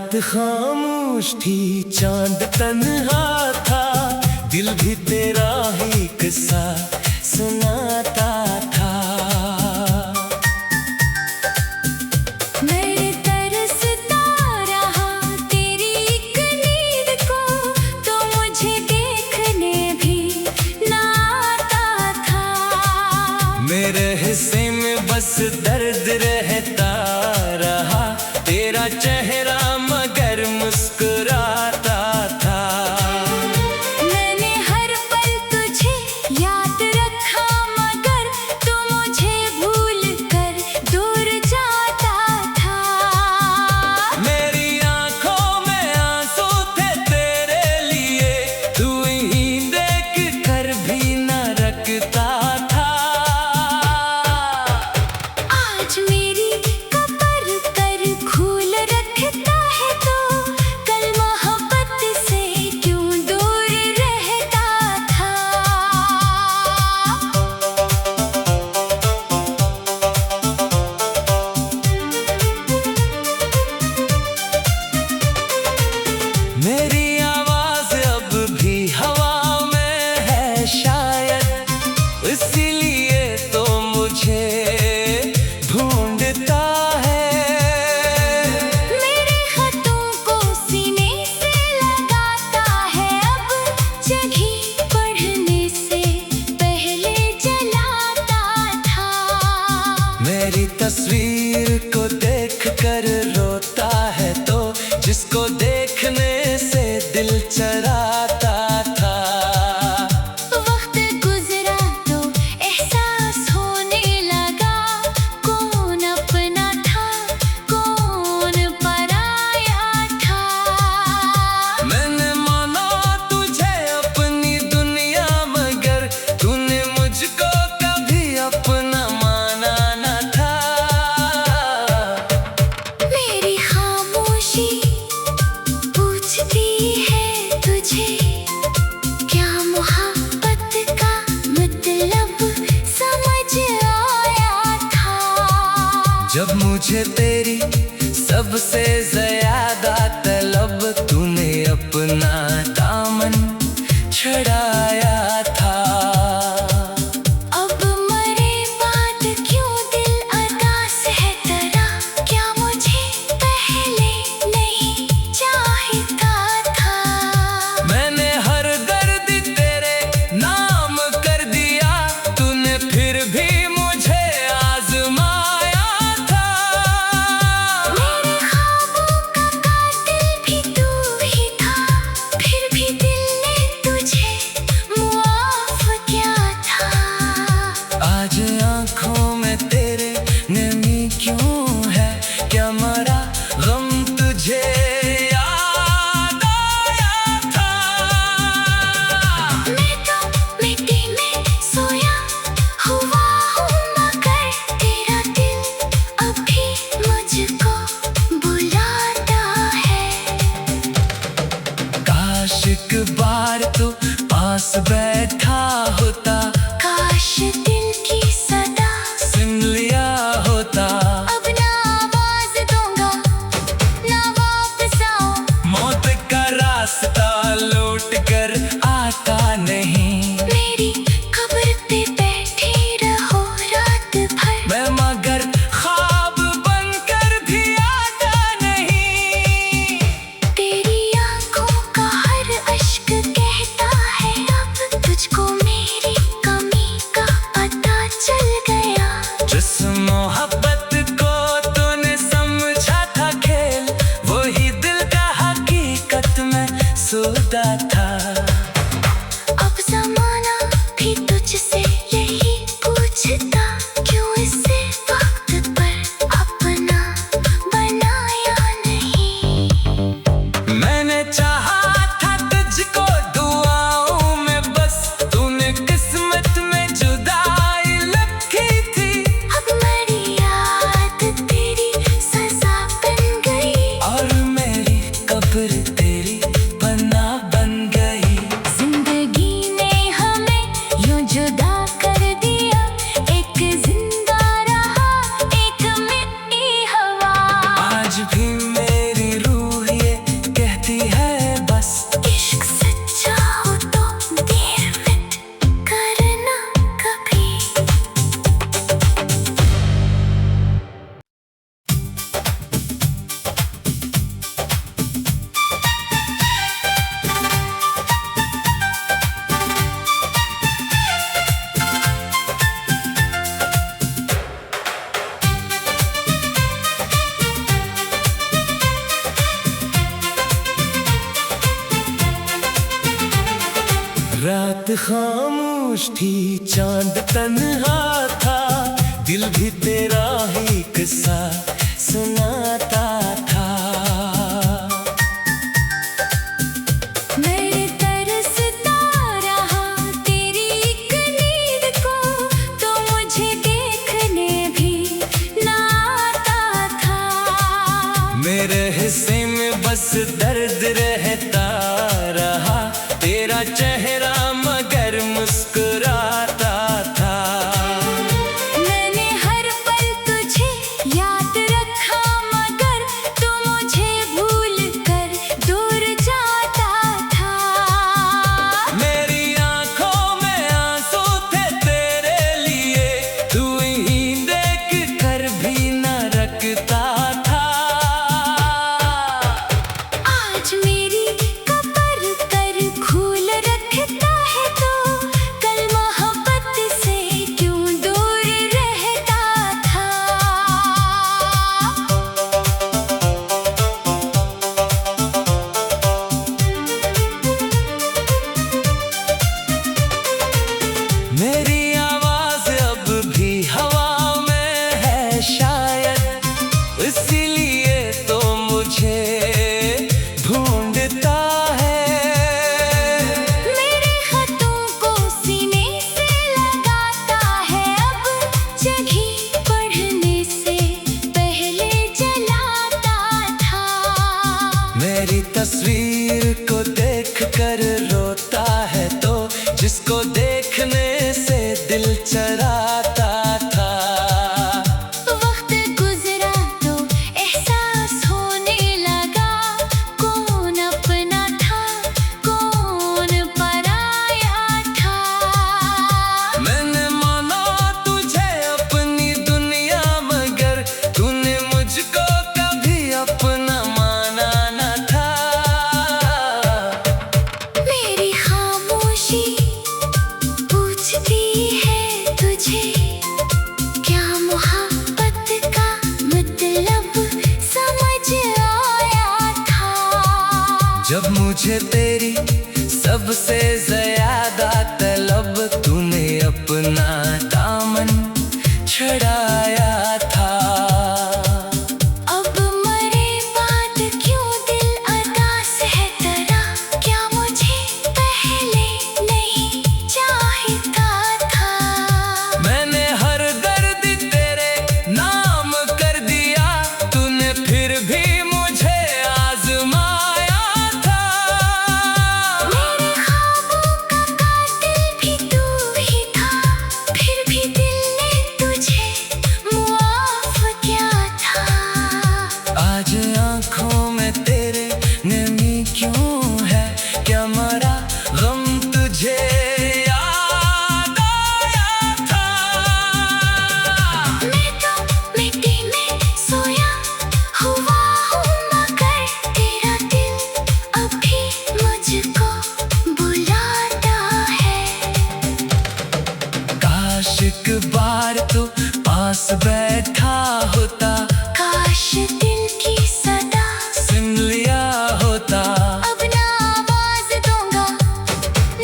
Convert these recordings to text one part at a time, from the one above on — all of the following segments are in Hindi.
रात खामोश थी, चांद तन्हा था, दिल भी तेरा ही किस्सा सुनाता था। मैं तरसता रहा तेरी एक नींद को, तो मुझे देखने भी ना आता था। मेरे हिस्से में बस दर्द रहता रहा, तेरा चेहरा मगर मुस्कुराता था। मैंने हर पल तुझे याद रखा, मगर तू मुझे भूल कर दूर जाता था। मेरी आंखों में आंसू थे तेरे लिए, तू ही देख कर भी न रखता था। आज मेरी कब्र कर खोल रखता है, तो कल मोहब्बत से क्यों दूर रहता था। मेरी आवाज अब भी हवा में है शायद, इसीलिए तो मुझे ढूंढता है। मेरे खतों को सीने से लगाता है, अब जगह पढ़ने से पहले जलाता था। मेरी तस्वीर को देख कर रोता है, तो जिसको देखने से दिल चराता था। वक्त गुजरा तो एहसास होने लगा, कौन अपना था कौन पराया था। मैंने माना तुझे अपनी दुनिया, मगर तूने मुझको कभी अपना माना न था। मेरी खामोशी पूछती है तुझे, क्या मोहब्बत का मतलब समझ आया था। जब मुझे तेरी सबसे ज्यादा तलब, तूने अपना दामन छड़ाया था। अब मरे बाद क्यों दिल अदास है तेरा, क्या मुझे पहले नहीं चाहता था। मैंने हर दर्द तेरे नाम कर दिया, तूने फिर भी मुझे आजमाया था। मेरे ख्वाबों का कातिल भी तू ही था, फिर रात खामोश थी, चांद तन्हा था, दिल भी तेरा ही किस्सा सुनाता था। मैं तरसता रहा तेरी एक नींद को, तो मुझे देखने भी ना आता था। मेरे हिस्से में बस दर्द रहता रहा, तेरा चेहरा मगर मुस्कुराता था। मैंने हर पल तुझे याद रखा, मगर तू मुझे भूल कर दूर जाता था। मेरी आंखों में आंसू थे तेरे लिए, तू ही देख कर भी न रखता था। आज मेरी कब्र कर खूल रखता है, तो कल मोहब्बत से क्यों दूर रहता था। मेरी आवाज अब भी हवा में है शायद, इसीलिए तो मुझे ढूंढता है। मेरे हाथों को सीने से लगाता है, अब जगी पढ़ने से पहले जलाता था। मेरी तस्वीर को देख कर रोता है, तो जिसको देखने से दिल चराता था। वक्त गुजरा तो एहसास होने लगा, कौन अपना था कौन पराया था। मैंने माना तुझे अपनी दुनिया, मगर तूने मुझको कभी अपना माना न था। मेरी खामोशी पूछती है तुझे, क्या मोहब्बत का मतलब समझ आया था। जब मुझे तेरी सबसे ज्यादा तलब, तूने अपना दामन छड़ाया था। अब मरे बाद क्यों दिल अदास है तेरा, क्या मुझे पहले नहीं चाहता था। मैंने हर दर्द तेरे नाम कर दिया, तूने फिर भी मुझे आजमाया था। मेरे ख्वाबों का कातिल भी तू ही था, फिर भी दिल ने तुझे मुआफ किया था। आज आंखों में तेरे नमी क्यों है, क्या मरा गम तुझे याद आया था। मैं तो मिट्टी में सोया हुआ हूँ, मगर तेरा दिल अभी मुझको बुलाता है। काश एक बार तू पास बैठा होता, काश दिल की सदा सुन लिया होता। अब ना आवाज दूंगा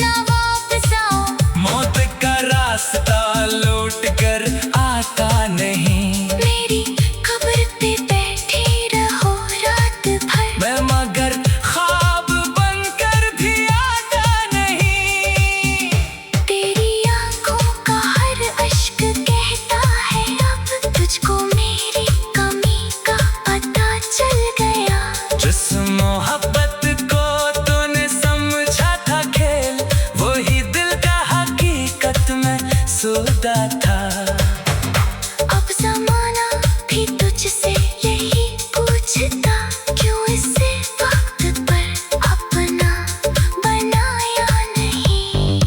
ना वापस आऊं, मौत का रास्ता लौट कर आता नहीं। मेरी कब्र पे बैठे रहो रात भर, मैं मगर ख्वाब बनकर भी आता नहीं। तेरी आंखों का हर अश्क कहता है, अब तुझको मेरी कमी का पता चल गया। जिस मोहब्बत को तूने समझा था खेल, वही दिल का हकीकत में सौदा था। अब जमाना भी तुझसे यही पूछता, क्यों इसे वक्त पर अपना बनाया नहीं।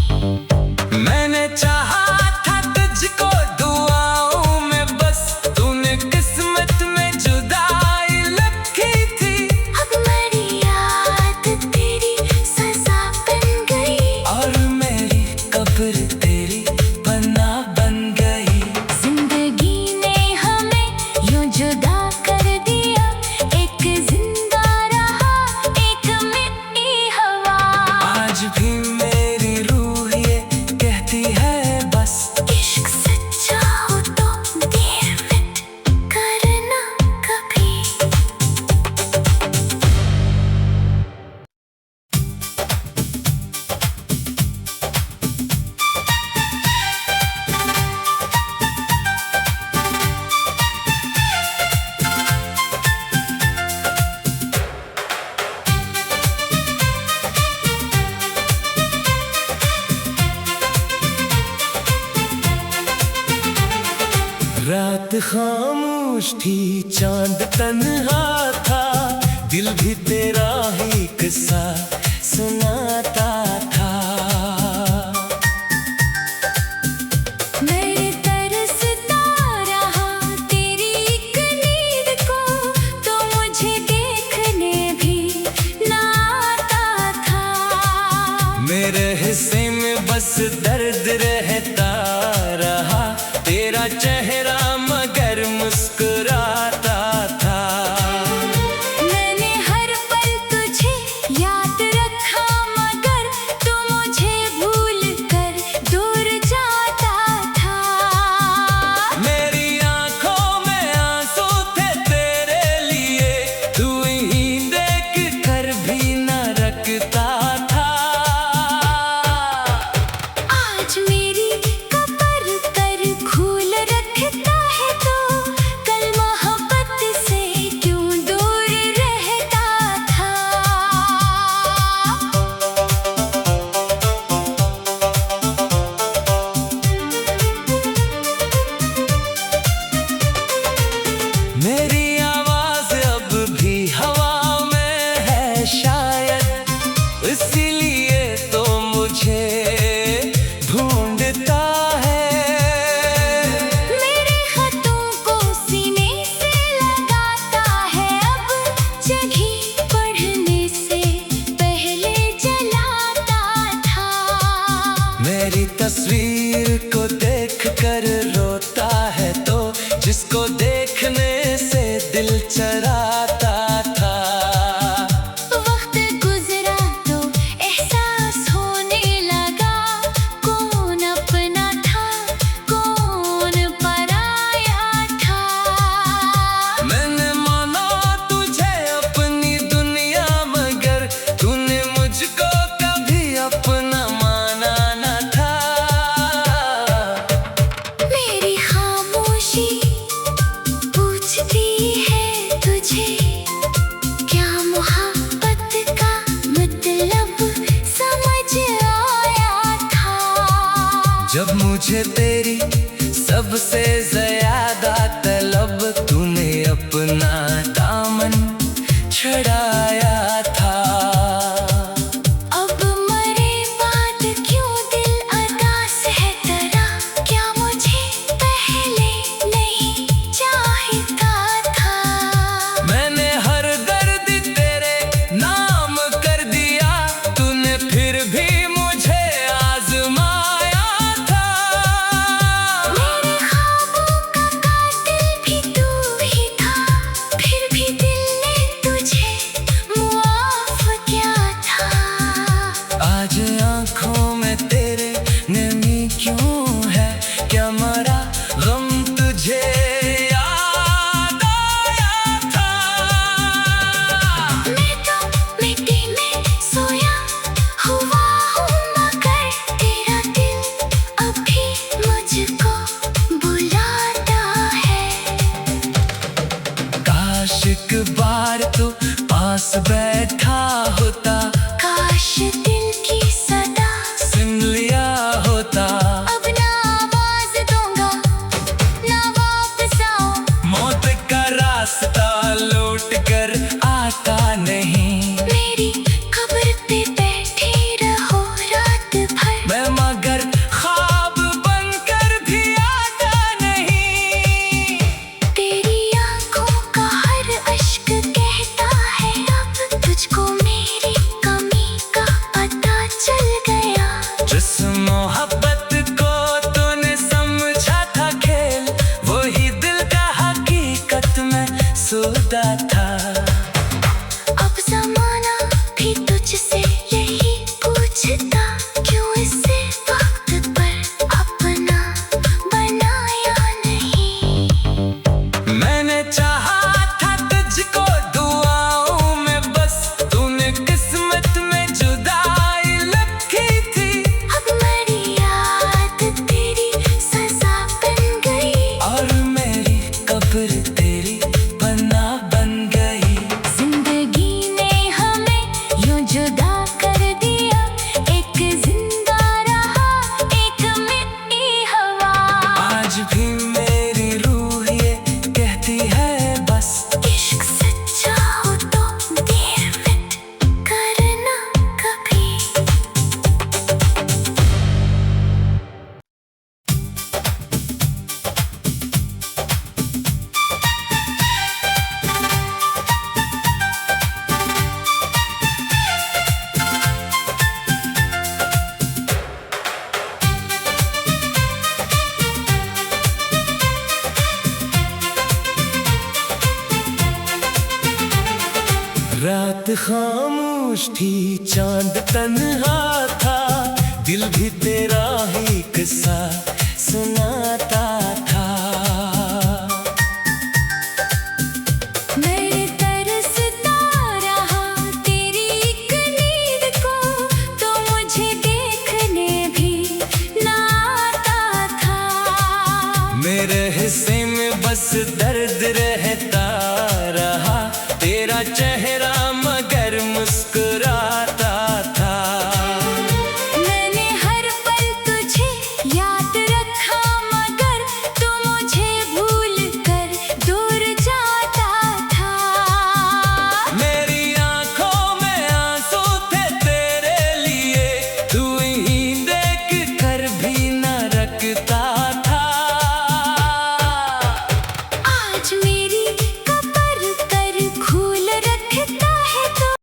मैंने चाहा था तुझको दुआओं में, बस तूने किस्मत में जुदाई लिखी थी। अब मेरी याद तेरी सजा बन गई, और मेरी कब्र तेरी पन्ना बन गई। रात खामोश थी, चांद तन्हा था, दिल भी तेरा ही किस्सा सुनाता था। मैं तरसता रहा तेरी एक नींद को, तो मुझे देखने भी ना आता था। मेरे हिस्से में बस दर्द रहता रहा, तेरा चेहरा मगर मुस्कुराता था। मैंने हर पल तुझे याद रखा, मगर तू मुझे भूल कर दूर जाता था। मेरी आंखों में आंसू थे तेरे लिए, तू ही देख कर भी न रखता था। आज मेरी कब्र कर खोल रखता है, तो कल मोहब्बत से क्यों दूर रहता था। मेरी आवाज अब भी हवा में है शायद, इसीलिए तो मुझे ढूंढता है। मेरे खतों को सीने से लगाता है, अब जगी पढ़ने से पहले जलाता था। मेरी तस्वीर को देख कर रोता है, तो जिसको देखने से दिल चराता था। वक्त गुजरा तो एहसास होने लगा, कौन अपना था कौन पराया था। मैंने माना तुझे अपनी दुनिया, मगर तूने मुझको कभी अपना माना न था। मेरी खामोशी पूछती है तुझे, क्या मोहब्बत का मतलब समझ आया था। जब मुझे तेरी सबसे ज्यादा तलब, तूने अपना दामन छड़ाया था। अब मरे बाद क्यों दिल अदास है तेरा, क्या मुझे पहले नहीं चाहता था। मैंने हर दर्द तेरे नाम कर दिया, तूने फिर भी मुझे आजमाया था। मेरे ख्वाबों का कातिल भी तू ही था, फिर भी दिल ने तुझे मुआफ किया था। आज आंखों में तेरे नमी क्यों है, क्या मरा गम तुझे याद आया था। मैं तो मिट्टी में सोया हुआ हूँ, मगर तेरा दिल अभी मुझको बुलाता है। काश एक बार तू पास बैठा होता, काश दिल की सदा सुन लिया होता। अब ना आवाज दूंगा ना वापस आऊं, मौत का रास्ता लौट कर आता नहीं। मेरी कब्र पे बैठे रहो रात भर, मैं मगर ख्वाब बनकर भी आता नहीं। तेरी आंखों का हर अश्क कहता है अब रात खामोश थी, चांद तन्हा था, दिल भी तेरा ही किस्सा सुनाता था। मैं तरसता रहा तेरी एक नींद को, तो मुझे देखने भी ना आता था। मेरे हिस्से में बस दर्द रहता रहा, तेरा चेहरा मगर मुस्कुराता था। मैंने हर पल तुझे याद रखा, मगर तू मुझे भूल कर दूर जाता था। मेरी आंखों में आंसू थे तेरे लिए, तू ही देख कर भी न रखता था। आज